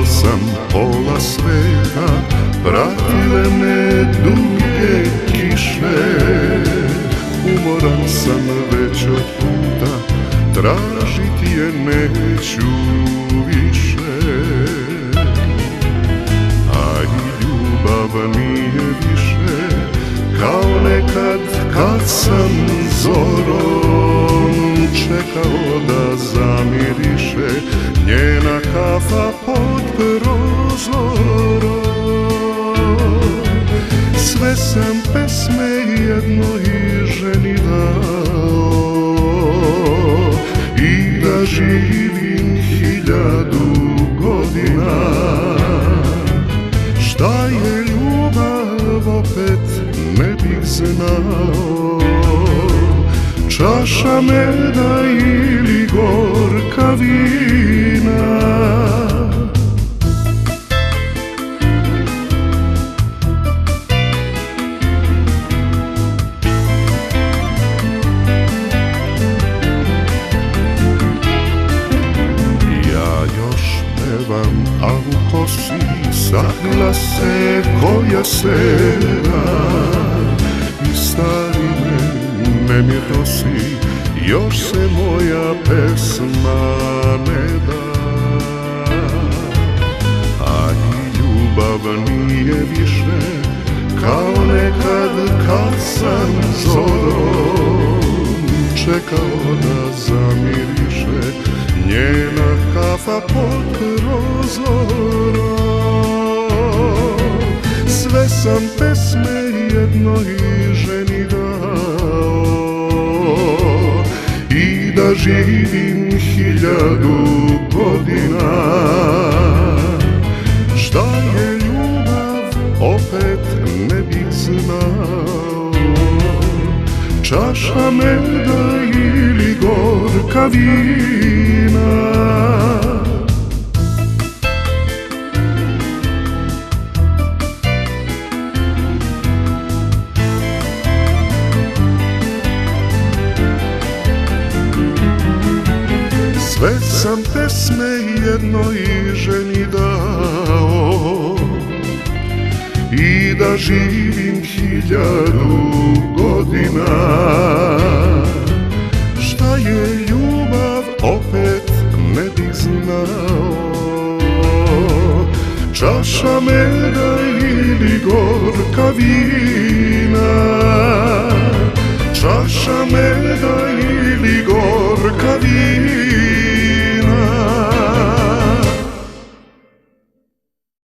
sam pola sveta, pratile me duge kiše. Umoran sam već od puta, tražiti je neću više. A i ljubav nije više kao nekad kad sam zorom čekao da zamiriše njena kafa pod prozorom. Sve sam pesme jednoj ženi dao i da živim 1000 godina. Šta je ljubav opet ne bih znao, čaša meda ili gorka vina. A u kosi sagla se koja seda i stari nemir nosi, još se moja pesma ne da. A i ljubav nije više kao nekad kad sam zorom čekao da zamiriše njena kafa pod prozorom. Sve sam pesme jednoj ženi dao i da živim 1000 godina. Šta je ljubav opet ne bih znao, čaša meda ili gorka vina. Sve sam pesme jednoj ženi dao i da živim 1000 godina. Šta je ljubav opet ne bih znao, čaša meda ili gorka vina. Čaša meda ili gorka vina.